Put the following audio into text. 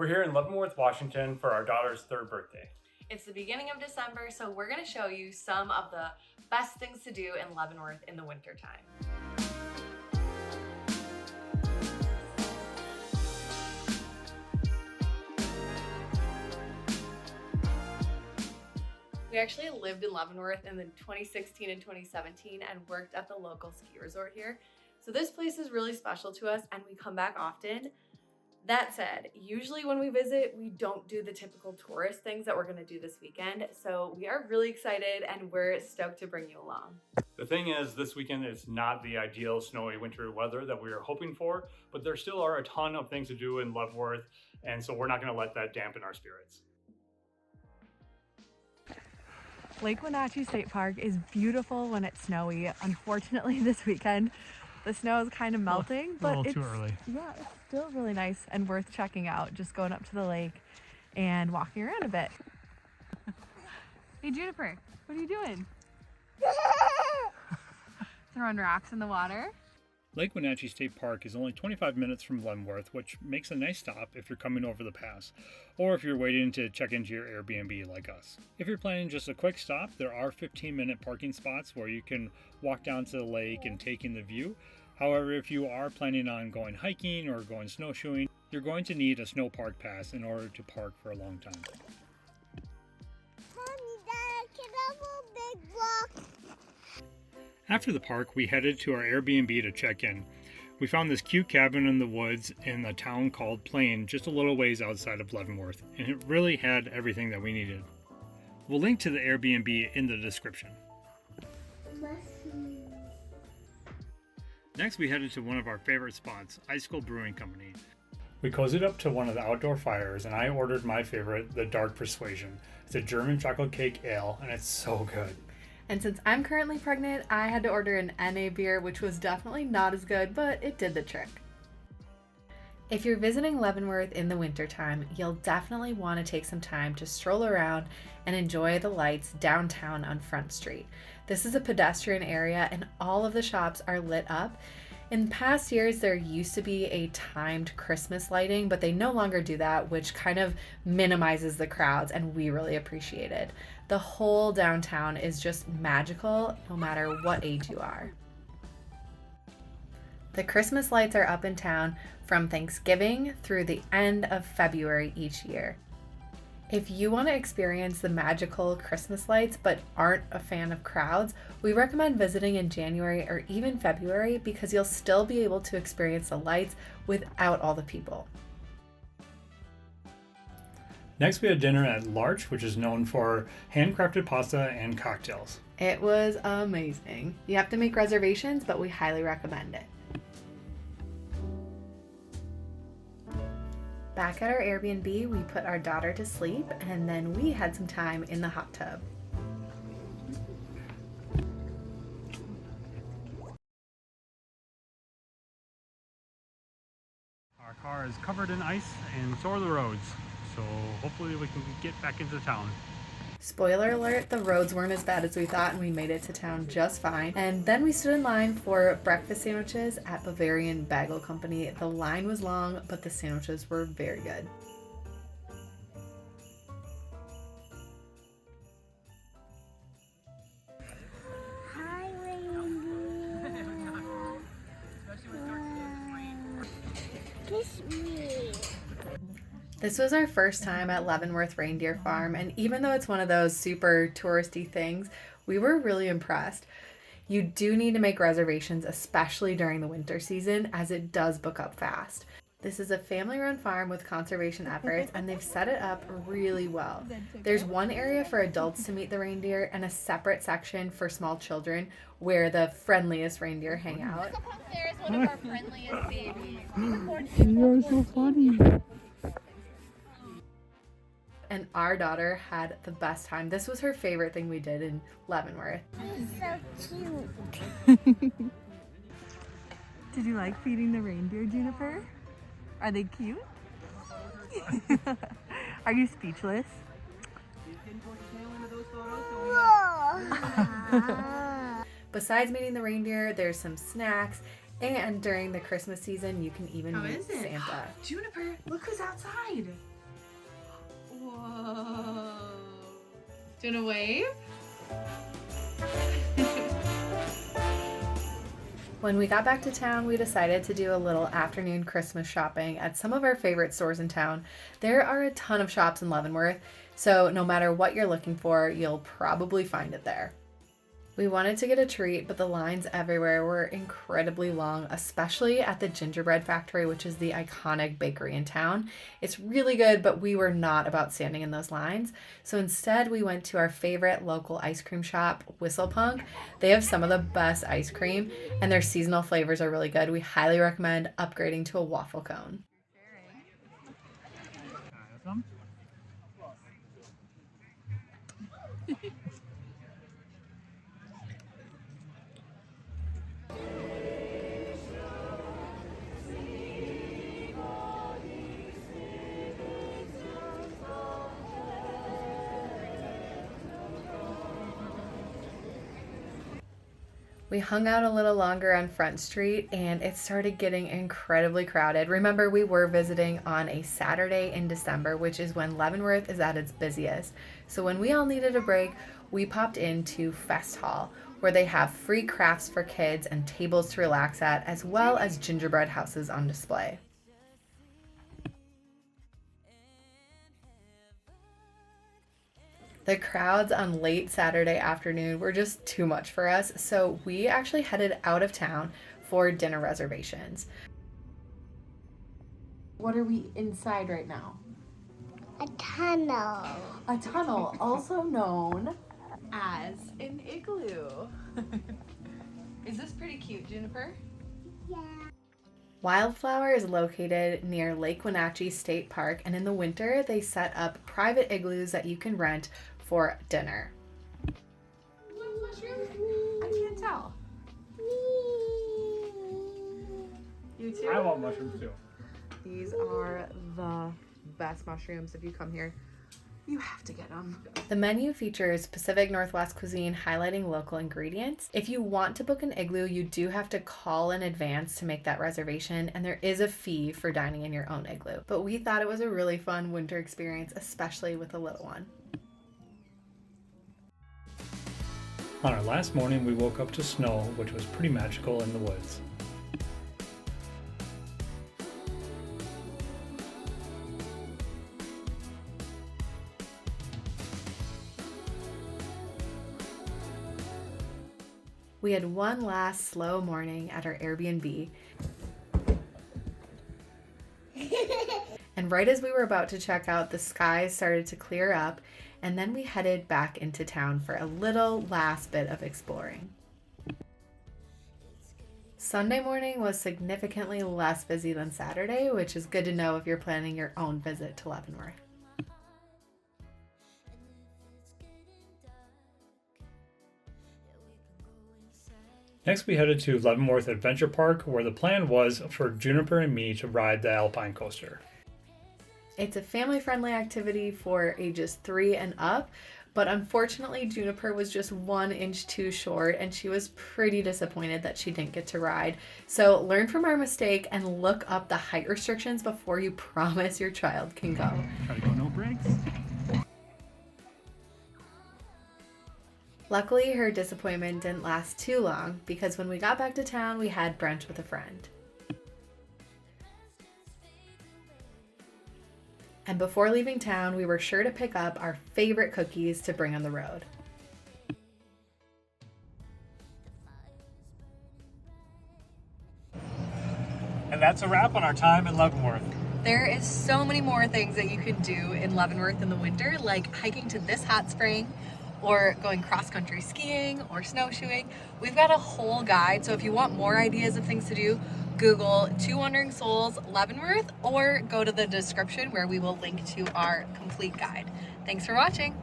We're here in Leavenworth, Washington for our daughter's 3rd birthday. It's the beginning of December, so we're going to show you some of the best things to do in Leavenworth in the winter time. We actually lived in Leavenworth in 2016 and 2017 and worked at the local ski resort here. So this place is really special to us and we come back often. That said, usually when we visit, we don't do the typical tourist things that we're gonna do this weekend. So we are really excited and we're stoked to bring you along. The thing is, this weekend is not the ideal snowy winter weather that we were hoping for, but there still are a ton of things to do in Leavenworth, and so we're not gonna let that dampen our spirits. Lake Wenatchee State Park is beautiful when it's snowy. Unfortunately, this weekend, the snow is kind of melting, but it's too early. Yeah, it's still really nice and worth checking out. Just going up to the lake and walking around a bit. Hey Juniper, what are you doing? Throwing rocks in the water. Lake Wenatchee State Park is only 25 minutes from Leavenworth, which makes a nice stop if you're coming over the pass, or if you're waiting to check into your Airbnb like us. If you're planning just a quick stop, there are 15-minute parking spots where you can walk down to the lake and take in the view. However, if you are planning on going hiking or going snowshoeing, you're going to need a snow park pass in order to park for a long time. Mommy, Dad, can I have a big rock? After the park, we headed to our Airbnb to check in. We found this cute cabin in the woods in a town called Plain, just a little ways outside of Leavenworth, and it really had everything that we needed. We'll link to the Airbnb in the description. Next, we headed to one of our favorite spots, Icicle Brewing Company. We cozied up to one of the outdoor fires, and I ordered my favorite, the Dark Persuasion. It's a German chocolate cake ale, and it's so good. And since I'm currently pregnant, I had to order an NA beer, which was definitely not as good, but it did the trick. If you're visiting Leavenworth in the wintertime, you'll definitely want to take some time to stroll around and enjoy the lights downtown on Front Street. This is a pedestrian area and all of the shops are lit up. In past years, there used to be a timed Christmas lighting, but they no longer do that, which kind of minimizes the crowds, and we really appreciate it. The whole downtown is just magical, no matter what age you are. The Christmas lights are up in town from Thanksgiving through the end of February each year. If you want to experience the magical Christmas lights but aren't a fan of crowds, we recommend visiting in January or even February because you'll still be able to experience the lights without all the people. Next, we had dinner at Larch, which is known for handcrafted pasta and cocktails. It was amazing. You have to make reservations, but we highly recommend it. Back at our Airbnb, we put our daughter to sleep and then we had some time in the hot tub. Our car is covered in ice and so are the roads, so hopefully we can get back into town. Spoiler alert, the roads weren't as bad as we thought and we made it to town just fine. And then we stood in line for breakfast sandwiches at Bavarian Bagel Company. The line was long, but the sandwiches were very good. Hi, reindeer. Kiss me. This was our first time at Leavenworth Reindeer Farm, and even though it's one of those super touristy things, we were really impressed. You do need to make reservations, especially during the winter season, as it does book up fast. This is a family-run farm with conservation efforts, and they've set it up really well. There's one area for adults to meet the reindeer and a separate section for small children where the friendliest reindeer hang out. There's one of our friendliest babies. You are so funny. And our daughter had the best time. This was her favorite thing we did in Leavenworth. He's so cute. Did you like feeding the reindeer, Juniper? Are they cute? Are you speechless? Besides meeting the reindeer, there's some snacks, and during the Christmas season, you can even meet Santa. Juniper, look who's outside. gonna wave? When we got back to town, we decided to do a little afternoon Christmas shopping at some of our favorite stores in town. There are a ton of shops in Leavenworth, so no matter what you're looking for, you'll probably find it there. We wanted to get a treat, but the lines everywhere were incredibly long, especially at the gingerbread factory, which is the iconic bakery in town. It's really good, but we were not about standing in those lines. So instead, we went to our favorite local ice cream shop, Whistlepunk. They have some of the best ice cream, and their seasonal flavors are really good. We highly recommend upgrading to a waffle cone. We hung out a little longer on Front Street and it started getting incredibly crowded. Remember, we were visiting on a Saturday in December, which is when Leavenworth is at its busiest. So when we all needed a break, we popped into Fest Hall, where they have free crafts for kids and tables to relax at, as well as gingerbread houses on display. The crowds on late Saturday afternoon were just too much for us, so we actually headed out of town for dinner reservations. What are we inside right now? A tunnel. A tunnel, also known as an igloo. Is this pretty cute, Juniper? Yeah. Wildflower is located near Lake Wenatchee State Park, and in the winter they set up private igloos that you can rent for dinner. I can't tell. You too? I want mushrooms too. These are the best mushrooms. If you come here, you have to get them. The menu features Pacific Northwest cuisine, highlighting local ingredients. If you want to book an igloo, you do have to call in advance to make that reservation, and there is a fee for dining in your own igloo. But we thought it was a really fun winter experience, especially with a little one. On our last morning, we woke up to snow, which was pretty magical in the woods. We had one last slow morning at our Airbnb. And right as we were about to check out, the skies started to clear up, and then we headed back into town for a little last bit of exploring. Sunday morning was significantly less busy than Saturday, which is good to know if you're planning your own visit to Leavenworth. Next, we headed to Leavenworth Adventure Park, where the plan was for Juniper and me to ride the Alpine Coaster. It's a family-friendly activity for ages 3 and up, but unfortunately Juniper was just 1 inch too short and she was pretty disappointed that she didn't get to ride. So learn from our mistake and look up the height restrictions before you promise your child can go. Try to go no brakes. Luckily, her disappointment didn't last too long because when we got back to town, we had brunch with a friend. And before leaving town, we were sure to pick up our favorite cookies to bring on the road. And that's a wrap on our time in Leavenworth. There is so many more things that you can do in Leavenworth in the winter, like hiking to this hot spring, or going cross-country skiing or snowshoeing. We've got a whole guide, so if you want more ideas of things to do, Google Two Wandering Souls Leavenworth or go to the description where we will link to our complete guide. Thanks for watching.